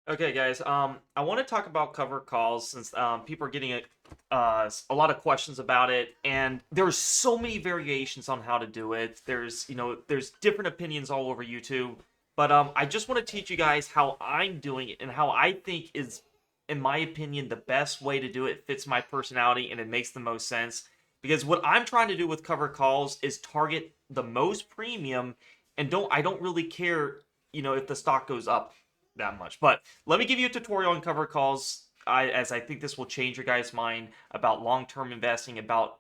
Okay, guys. I want to talk about cover calls since people are getting a lot of questions about it, and there's so many variations on how to do it. There's different opinions all over YouTube, but I just want to teach you guys how I'm doing it and how I think is, in my opinion, the best way to do it. Fits my personality and it makes the most sense. Because what I'm trying to do with cover calls is target the most premium, and I don't really care, if the stock goes up that much. But let me give you a tutorial on cover calls. As I think this will change your guys' mind about long-term investing, about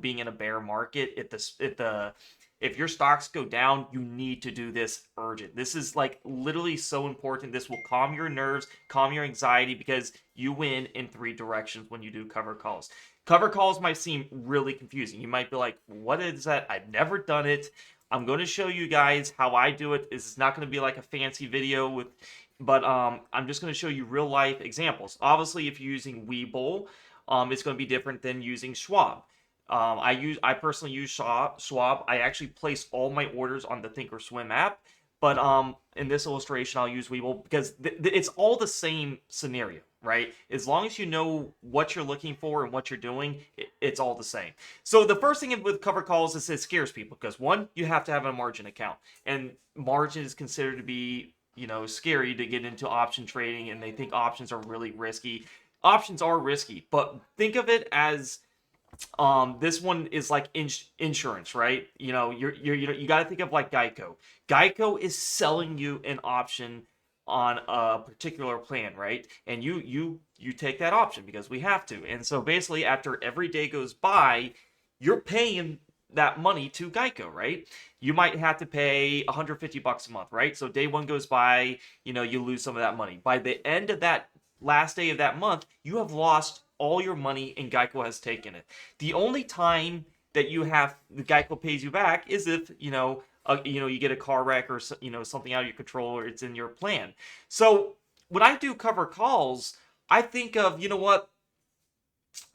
being in a bear market. If your stocks go down, you need to do this urgent. This is like literally so important. This will calm your nerves, calm your anxiety, because you win in three directions when you do cover calls. Cover calls might seem really confusing. You might be like, what is that? I've never done it. I'm going to show you guys how I do it. This is not going to be like a fancy video but I'm just going to show you real life examples. Obviously, if you're using Webull, it's going to be different than using Schwab. I personally use Schwab. I actually place all my orders on the Thinkorswim app, but in this illustration, I'll use Webull because it's all the same scenario, right? As long as you know what you're looking for and what you're doing, it's all the same. So the first thing with cover calls is it scares people because one, you have to have a margin account, and margin is considered to be scary to get into option trading, and they think options are really risky. Options are risky, but think of it as this one is like insurance, right? You got to think of like Geico. Geico is selling you an option on a particular plan, right? And you take that option because we have to. And so basically after every day goes by, you're paying that money to Geico, right? You might have to pay $150 a month, right? So day one goes by, you lose some of that money. By the end of that last day of that month, you have lost all your money and Geico has taken it. The only time that the Geico pays you back is if, you get a car wreck or something out of your control or it's in your plan. So when I do cover calls, I think of, what?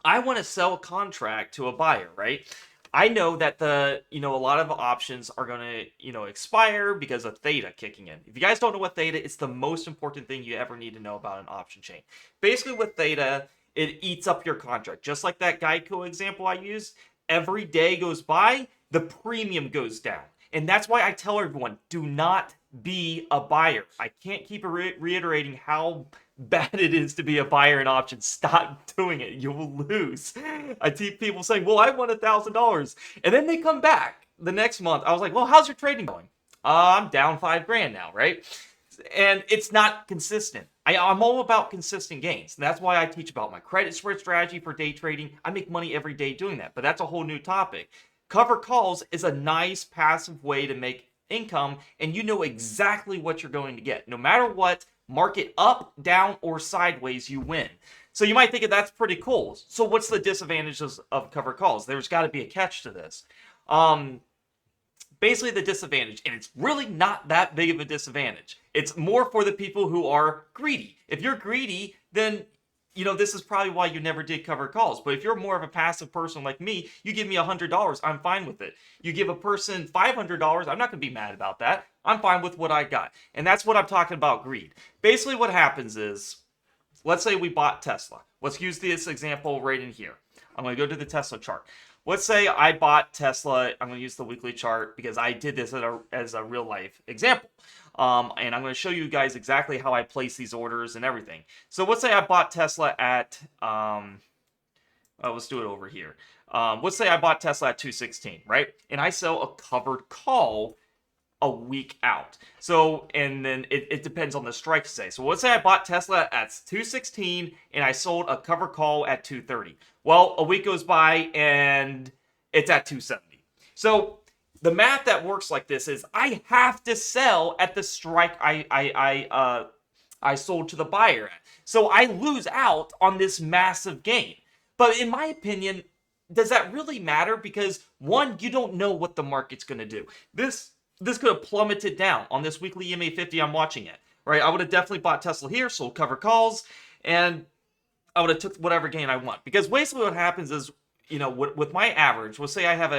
I want to sell a contract to a buyer, right? I know that a lot of options are going to, expire because of theta kicking in. If you guys don't know what theta, it's the most important thing you ever need to know about an option chain. Basically, with theta, it eats up your contract. Just like that Geico example I used, every day goes by, the premium goes down. And that's why I tell everyone, do not be a buyer. I can't keep reiterating how bad it is to be a buyer in options. Stop doing it. You will lose. I see people saying, well, I won $1,000. And then they come back the next month. I was like, well, how's your trading going? I'm down 5 grand now, right? And it's not consistent. I'm all about consistent gains. And that's why I teach about my credit spread strategy for day trading. I make money every day doing that, but that's a whole new topic. Cover calls is a nice passive way to make income, and you know exactly what you're going to get. No matter what, market up, down, or sideways, you win. So you might think that's pretty cool. So what's the disadvantages of cover calls? There's got to be a catch to this. Basically the disadvantage, and it's really not that big of a disadvantage. It's more for the people who are greedy. If you're greedy, then this is probably why you never did cover calls. But if you're more of a passive person like me, you give me $100, I'm fine with it. You give a person $500, I'm not going to be mad about that. I'm fine with what I got. And that's what I'm talking about, greed. Basically what happens is, let's say we bought Tesla. Let's use this example right in here. I'm going to go to the Tesla chart. Let's say I bought Tesla. I'm going to use the weekly chart because I did this as a real life example. And I'm going to show you guys exactly how I place these orders and everything. So let's say I bought Tesla at, let's do it over here. Let's say I bought Tesla at 216, right? And I sell a covered call a week out. So, and then it depends on the strike today. So let's say I bought Tesla at 216 and I sold a cover call at 230. Well, a week goes by and it's at 270. So the math that works like this is I have to sell at the strike I sold to the buyer at. So I lose out on this massive gain. But in my opinion, does that really matter? Because one, you don't know what the market's going to do. This could have plummeted down on this weekly EMA 50 I'm watching it, right? I would have definitely bought Tesla here, sold cover calls, and I would have took whatever gain I want. Because basically what happens is, with my average, we'll say I have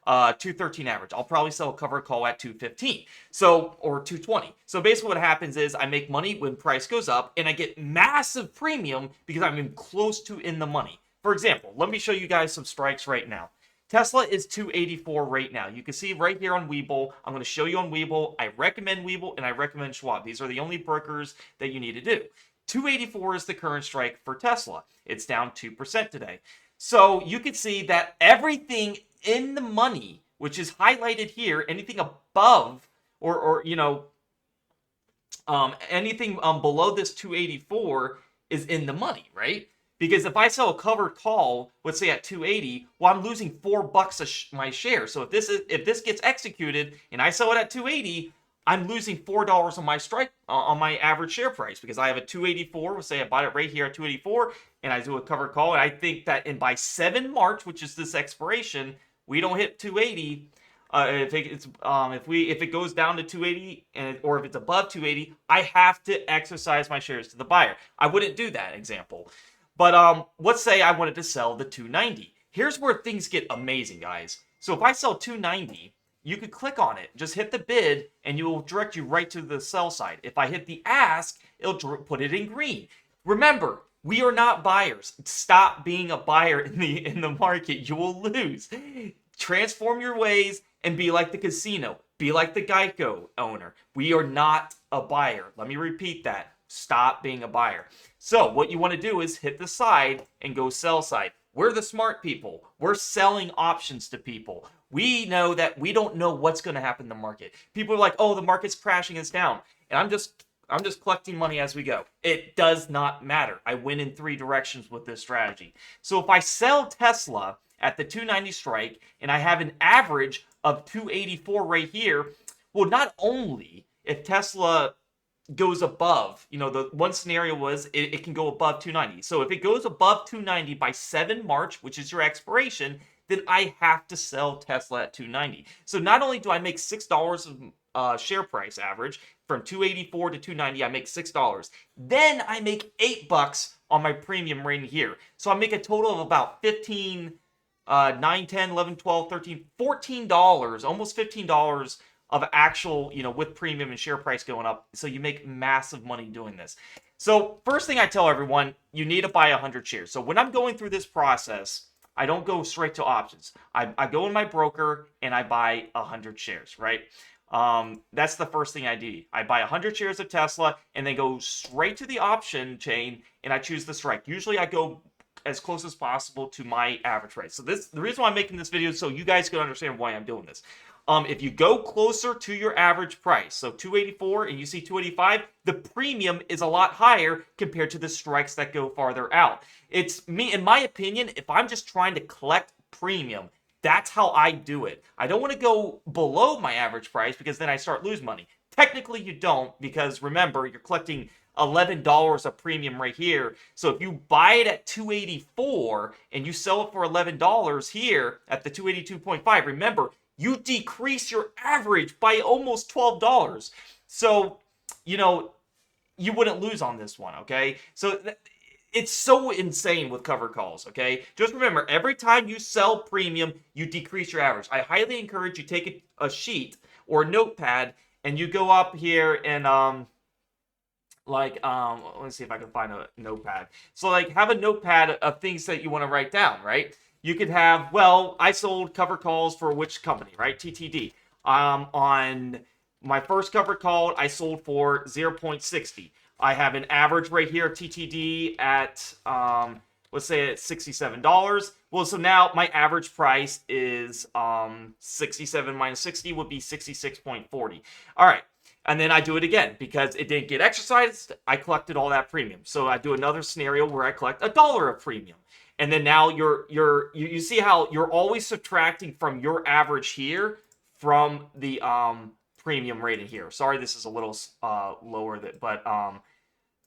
213 average. I'll probably sell a covered call at 215. So, or 220. So basically what happens is I make money when price goes up and I get massive premium because I'm close to in the money. For example, let me show you guys some strikes right now. Tesla is 284 right now. You can see right here on Webull. I'm going to show you on Webull. I recommend Webull and I recommend Schwab. These are the only brokers that you need to do. 284 is the current strike for Tesla. It's down 2% today. So you can see that everything in the money, which is highlighted here, anything above or anything below this 284 is in the money, right? Because if I sell a covered call, let's say at 280, well, I'm losing $4 my share. So if this gets executed and I sell it at 280, I'm losing $4 on my strike on my average share price because I have a 284. Let's say I bought it right here at 284, and I do a covered call. And I think that by 7 March, which is this expiration, we don't hit 280. If it goes down to 280 or if it's above 280, I have to exercise my shares to the buyer. I wouldn't do that example. But let's say I wanted to sell the 290. Here's where things get amazing, guys. So if I sell 290, you could click on it, just hit the bid, and it will direct you right to the sell side. If I hit the ask, it'll put it in green. Remember, we are not buyers. Stop being a buyer in the market. You will lose. Transform your ways and be like the casino. Be like the Geico owner. We are not a buyer. Let me repeat that. Stop being a buyer. So what you want to do is hit the side and go sell side. We're the smart people. We're selling options to people. We know that we don't know what's going to happen in the market. People are like, oh, the market's crashing, it's down. And I'm just collecting money as we go. It does not matter. I win in 3 directions with this strategy. So if I sell Tesla at the 290 strike and I have an average of 284 right here, well, not only if Tesla goes above, the one scenario was it can go above 290. So if it goes above 290 by 7 March, which is your expiration, then I have to sell Tesla at 290. So not only do I make $6 of share price average from 284 to 290, I make $6. Then I make $8 on my premium right here. So I make a total of about 15, 9, 10, 11, 12, 13, $14, almost $15 of actual, with premium and share price going up. So you make massive money doing this. So first thing I tell everyone, you need to buy 100 shares. So when I'm going through this process, I don't go straight to options. I go in my broker and I buy 100 shares, right? That's the first thing I do. I buy 100 shares of Tesla and then go straight to the option chain and I choose the strike. Usually I go as close as possible to my average price. So the reason why I'm making this video is so you guys can understand why I'm doing this. If you go closer to your average price, so 284 and you see 285, the premium is a lot higher compared to the strikes that go farther out. It's me, in my opinion, if I'm just trying to collect premium, that's how I do it. I don't want to go below my average price because then I start losing money. Technically, you don't because remember, you're collecting $11 of premium right here. So if you buy it at 284 and you sell it for $11 here at the 282.5, remember, you decrease your average by almost $12. So, you wouldn't lose on this one, okay? So it's so insane with covered calls, okay? Just remember, every time you sell premium, you decrease your average. I highly encourage you take a sheet or a notepad and you go up here and let's see if I can find a notepad. So have a notepad of things that you want to write down, right? You could have, I sold covered calls for which company, right? TTD. On my first covered call, I sold for 0.60. I have an average right here, TTD, at, let's say at $67. Well, so now my average price is 67 minus 60 would be 66.40. All right. And then I do it again because it didn't get exercised. I collected all that premium. So I do another scenario where I collect $1 of premium. And then now you see how you're always subtracting from your average here from the premium rating here. Sorry, this is a little lower, but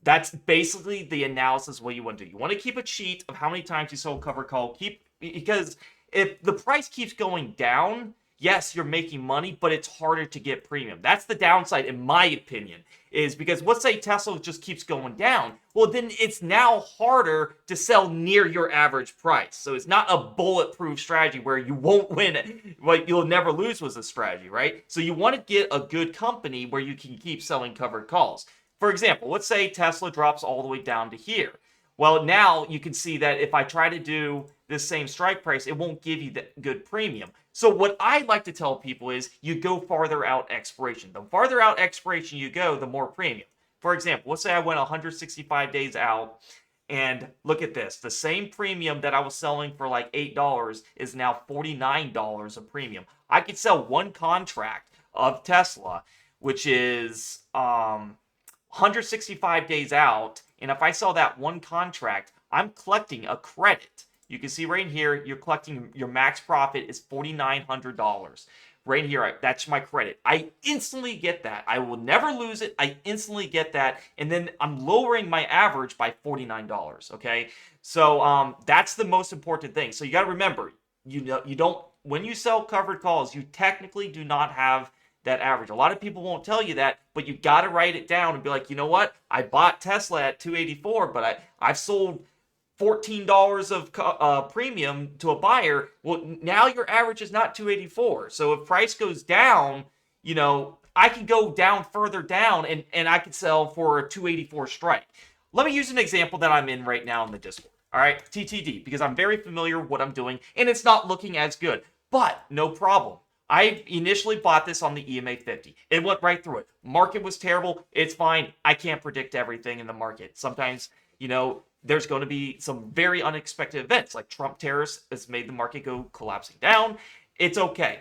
that's basically the analysis what you want to do. You want to keep a sheet of how many times you sold covered call. Because if the price keeps going down, yes, you're making money, but it's harder to get premium. That's the downside, in my opinion, is because let's say Tesla just keeps going down. Well, then it's now harder to sell near your average price. So it's not a bulletproof strategy where you won't win it. Like you'll never lose was a strategy, right? So you want to get a good company where you can keep selling covered calls. For example, let's say Tesla drops all the way down to here. Well, now you can see that if I try to do this same strike price, it won't give you that good premium. So what I like to tell people is you go farther out expiration. The farther out expiration you go, the more premium. For example, let's say I went 165 days out, and look at this. The same premium that I was selling for like $8 is now $49 a premium. I could sell one contract of Tesla, which is 165 days out, and if I sell that one contract, I'm collecting a credit. You can see right here, you're collecting your max profit is $4,900. Right here, that's my credit. I instantly get that. I will never lose it. I instantly get that, and then I'm lowering my average by $49. Okay, so that's the most important thing. So you got to remember, you don't when you sell covered calls, you technically do not have that average. A lot of people won't tell you that, but you got to write it down and be like, you know what? I bought Tesla at 284, but I've sold $14 of premium to a buyer. Well, now your average is not 284. So if price goes down, I can go down further down and I can sell for a 284 strike. Let me use an example that I'm in right now in the Discord. All right, TTD, because I'm very familiar with what I'm doing and it's not looking as good, but no problem. I initially bought this on the EMA 50. It went right through it. Market was terrible. It's fine. I can't predict everything in the market. Sometimes, there's going to be some very unexpected events, like Trump tariffs has made the market go collapsing down. It's okay.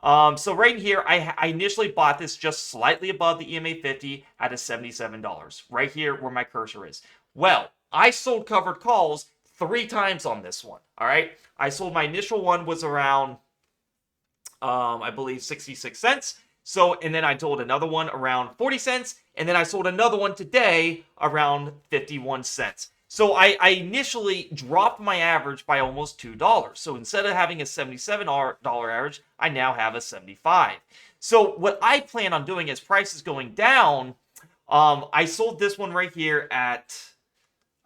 So right here, I initially bought this just slightly above the EMA 50 at a $77. Right here where my cursor is. Well, I sold covered calls 3 times on this one. All right. I sold my initial one was around I believe 66 cents. So, and then I sold another one around 40 cents. And then I sold another one today around 51 cents. So I initially dropped my average by almost $2. So instead of having a $77 average, I now have a 75. So what I plan on doing as price is going down, I sold this one right here at,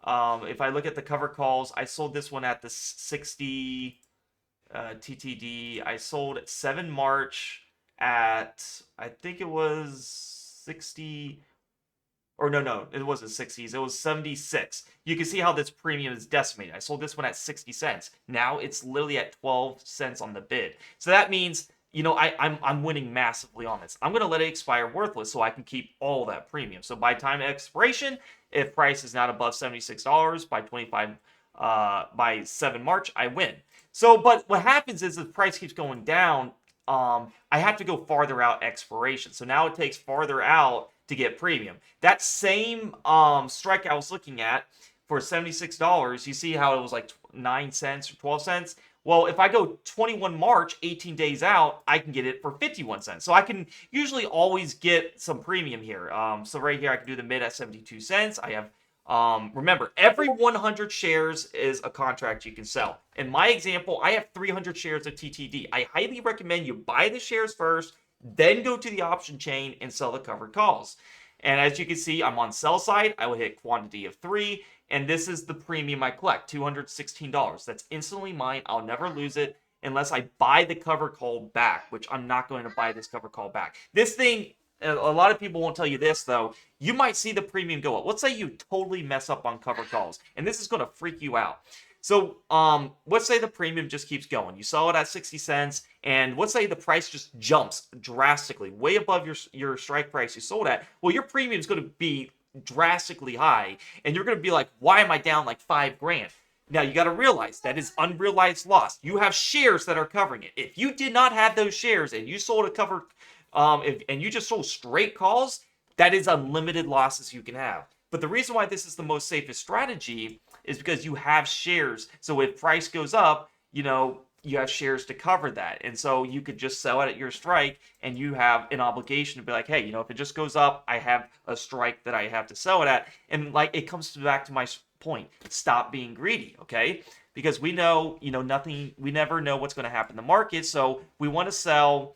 if I look at the cover calls, I sold this one at the 60 TTD. I sold at 7 March at, I think it was 60, or no, it wasn't 60s, it was 76. You can see how this premium is decimated. I sold this one at 60 cents. Now it's literally at 12 cents on the bid. So that means, I'm winning massively on this. I'm going to let it expire worthless so I can keep all that premium. So by time of expiration, if price is not above $76 by 7 March, I win. So, but what happens is the price keeps going down, I have to go farther out expiration. So now it takes farther out to get premium. That same strike I was looking at for $76, you see how it was like 9 cents or 12 cents? Well, if I go 21 March, 18 days out, I can get it for 51 cents. So I can usually always get some premium here. So right here, I can do the mid at 72 cents. I have remember, every 100 shares is a contract you can sell. In my example, I have 300 shares of TTD. I highly recommend you buy the shares first, then go to the option chain and sell the covered calls. And as you can see, I'm on sell side. I will hit quantity of 3, and this is the premium I collect, $216. That's instantly mine. I'll never lose it unless I buy the cover call back, which I'm not going to buy this cover call back. This thing, a lot of people won't tell you this, though. You might see the premium go up. Let's say you totally mess up on cover calls, and this is going to freak you out. So, let's say the premium just keeps going. You saw it at 60 cents, and let's say the price just jumps drastically, way above your strike price you sold at. Well, your premium is going to be drastically high, and you're going to be like, why am I down like $5,000? Now, you got to realize that is unrealized loss. You have shares that are covering it. If you did not have those shares and you sold a cover, and you just sold straight calls, that is unlimited losses you can have. But the reason why this is the most safest strategy is because you have shares. So if price goes up, you have shares to cover that. And so you could just sell it at your strike, and you have an obligation to be like, hey, if it just goes up, I have a strike that I have to sell it at. And like, it comes back to my point. Stop being greedy, okay? because we know, nothing, we never know what's going to happen in the market. So we want to sell.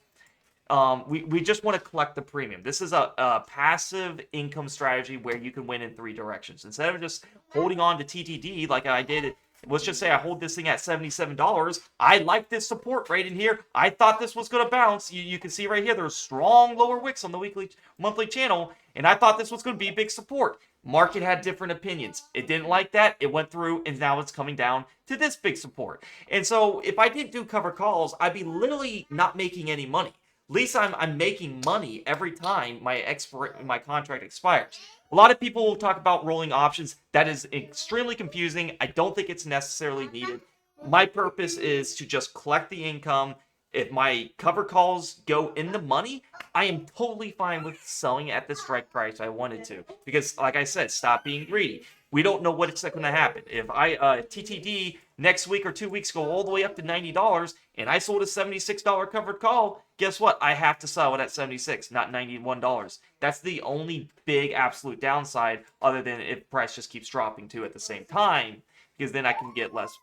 We just want to collect the premium. This is a passive income strategy where you can win in three directions. Instead of just holding on to TTD like I did, let's just say I hold this thing at $77. I like this support right in here. I thought this was going to bounce. You can see right here, there's strong lower wicks on the monthly channel, and I thought this was going to be big support. Market had different opinions. It didn't like that. It went through, and now it's coming down to this big support. And so if I didn't do cover calls, I'd be literally not making any money. At least I'm making money every time my contract expires. A lot of people will talk about rolling options. That is extremely confusing. I don't think it's necessarily needed. My purpose is to just collect the income. If my cover calls go in the money, I am totally fine with selling at the strike price I wanted to. Because, like I said, stop being greedy. We don't know what's going to happen. If TTD next week or 2 weeks go all the way up to $90 and I sold a $76 covered call, guess what? I have to sell it at $76, not $91. That's the only big absolute downside, other than if price just keeps dropping too at the same time, because then I can get less,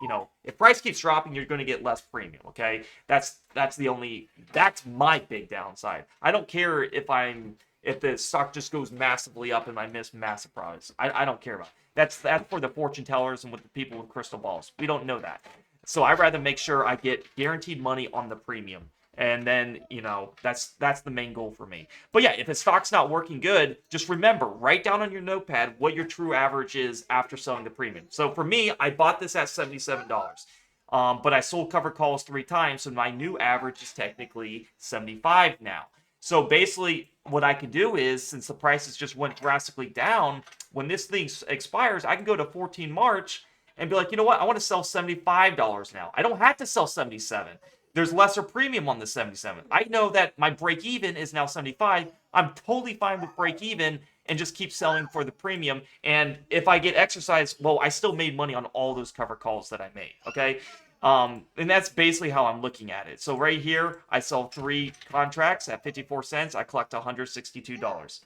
if price keeps dropping, you're going to get less premium, okay? That's my big downside. I don't care if the stock just goes massively up and I miss massive profits. I don't care about it. That's for the fortune tellers and with the people with crystal balls. We don't know that. So I'd rather make sure I get guaranteed money on the premium. And then, that's the main goal for me. But yeah, if the stock's not working good, just remember, write down on your notepad what your true average is after selling the premium. So for me, I bought this at $77. But I sold cover calls 3 times, so my new average is technically 75 now. So basically, what I can do is, since the prices just went drastically down, when this thing expires, I can go to 14 March and be like, you know what? I want to sell $75 now. I don't have to sell 77. There's lesser premium on the 77. I know that my break even is now 75. I'm totally fine with break even and just keep selling for the premium. And if I get exercise, well, I still made money on all those cover calls that I made. Okay. And that's basically how I'm looking at it. So right here, I sell 3 contracts at 54 cents. I collect $162.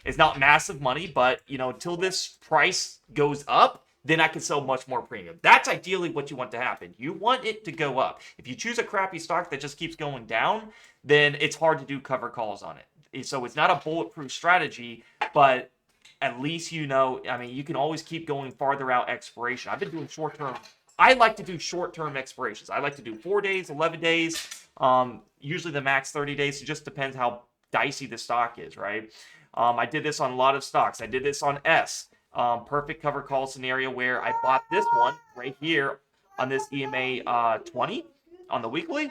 It's not massive money, but until this price goes up, then I can sell much more premium. That's ideally what you want to happen. You want it to go up. If you choose a crappy stock that just keeps going down, then it's hard to do cover calls on it. So it's not a bulletproof strategy, but at least you can always keep going farther out expiration. I've been doing short-term. I like to do short-term expirations. I like to do 4 days, 11 days, usually the max 30 days. It just depends how dicey the stock is, right? I did this on a lot of stocks. I did this on S. Perfect cover call scenario where I bought this one right here on this EMA 20 on the weekly.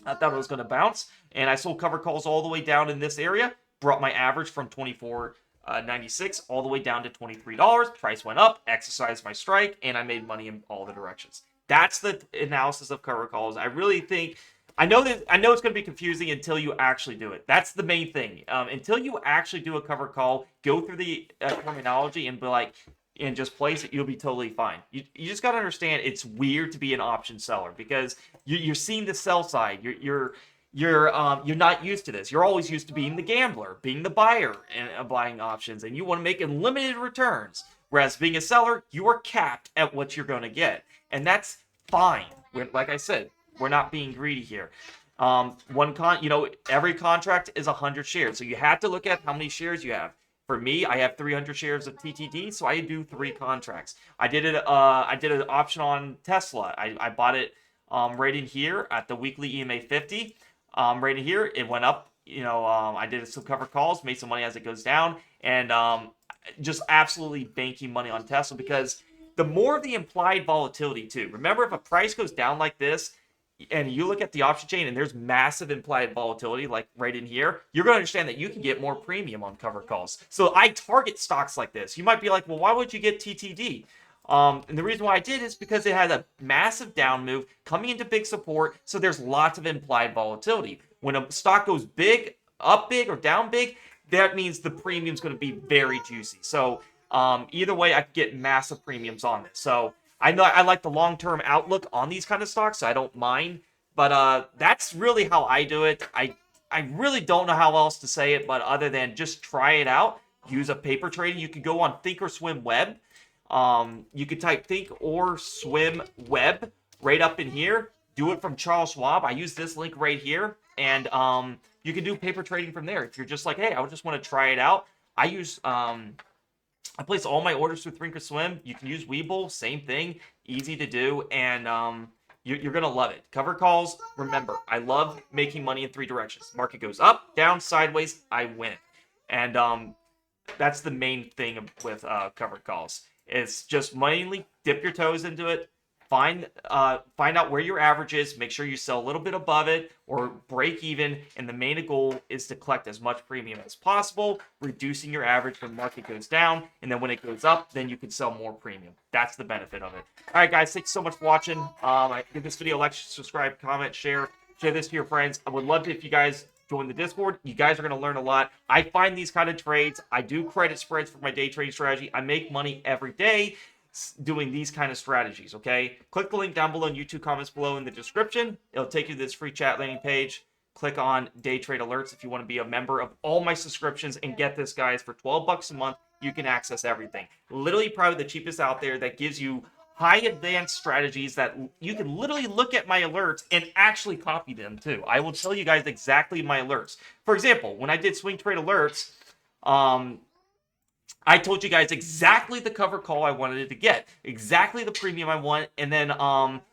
I thought it was going to bounce, and I sold cover calls all the way down in this area. Brought my average from $24.96 all the way down to $23. Price went up, exercised my strike, and I made money in all the directions. That's the analysis of cover calls. I really think. I know it's going to be confusing until you actually do it. That's the main thing. Until you actually do a cover call, go through the terminology and be like, and just place it, you'll be totally fine. You just got to understand it's weird to be an option seller because you're seeing the sell side. You're not used to this. You're always used to being the gambler, being the buyer and buying options, and you want to make unlimited returns. Whereas being a seller, you are capped at what you're going to get, and that's fine. Like I said, we're not being greedy here. Every contract is 100 shares, so you have to look at how many shares you have. For me, I have 300 shares of TTD, so I do 3 contracts. I did an option on Tesla. I bought it right in here at the weekly EMA 50. Right in here, it went up. I did some cover calls, made some money as it goes down, and just absolutely banking money on Tesla because the more the implied volatility too. Remember, if a price goes down like this, and you look at the option chain and there's massive implied volatility like right in here, you're going to understand that you can get more premium on cover calls. So I target stocks like this. You might be like, well, why would you get TTD? And the reason why I did is because it had a massive down move coming into big support. So there's lots of implied volatility. When a stock goes big, up big or down big, that means the premium is going to be very juicy. So either way, I could get massive premiums on this. So I know I like the long-term outlook on these kind of stocks, so I don't mind. But that's really how I do it. I really don't know how else to say it, but other than just try it out, use a paper trading. You can go on Thinkorswim Web. You could type think or swim web right up in here. Do it from Charles Schwab. I use this link right here, and you can do paper trading from there. If you're just like, hey, I just want to try it out. I place all my orders through Thinkorswim. You can use Webull, same thing, easy to do, and you're gonna love it. Cover calls. Remember, I love making money in 3 directions. Market goes up, down, sideways, I win, and that's the main thing with covered calls. It's just mainly dip your toes into it, find out where your average is, make sure you sell a little bit above it or break even, and the main goal is to collect as much premium as possible, reducing your average when market goes down, and then when it goes up, then you can sell more premium. That's the benefit of it. All right, guys, thanks so much for watching. Give this video a like, subscribe, comment, share this to your friends. I would love it if you guys join the Discord. You guys are going to learn a lot. I find these kind of trades. I do credit spreads for my day trading strategy. I make money every day doing these kind of strategies, okay? Click the link down below in YouTube comments below in the description. It'll take you to this free chat landing page. Click on day trade alerts if you want to be a member of all my subscriptions. And get this, guys, for 12 bucks a month, you can access everything. Literally probably the cheapest out there that gives you high advanced strategies that you can literally look at my alerts and actually copy them too. I will tell you guys exactly my alerts. For example, when I did swing trade alerts, I told you guys exactly the cover call I wanted it to get, exactly the premium I want, and then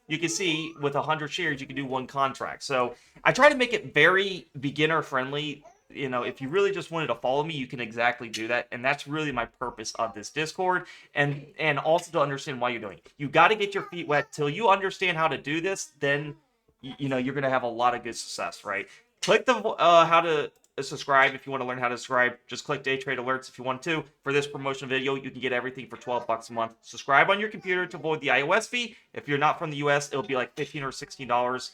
you can see with 100 shares you can do 1 contract. So I try to make it very beginner friendly. You know, if you really just wanted to follow me, you can exactly do that, and that's really my purpose of this Discord, and also to understand why you're doing it. You got to get your feet wet till you understand how to do this. Then you know you're gonna have a lot of good success, right? Click the how to subscribe if you want to learn how to subscribe. Just click day trade alerts if you want to. For this promotion video, you can get everything for 12 bucks a month. Subscribe on your computer to avoid the iOS fee. If you're not from the US, it'll be like $15 or $16,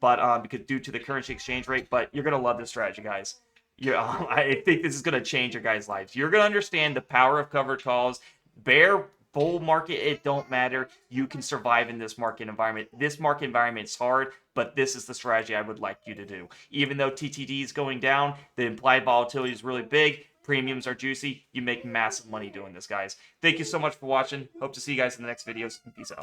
but because due to the currency exchange rate. But you're gonna love this strategy, guys. I think this is gonna change your guys' lives. You're gonna understand the power of covered calls. Bear, bull market, it don't matter. You can survive in this market environment. This market environment is hard, but this is the strategy I would like you to do. Even though TTD is going down, the implied volatility is really big. Premiums are juicy. You make massive money doing this, guys. Thank you so much for watching. Hope to see you guys in the next videos. Peace out.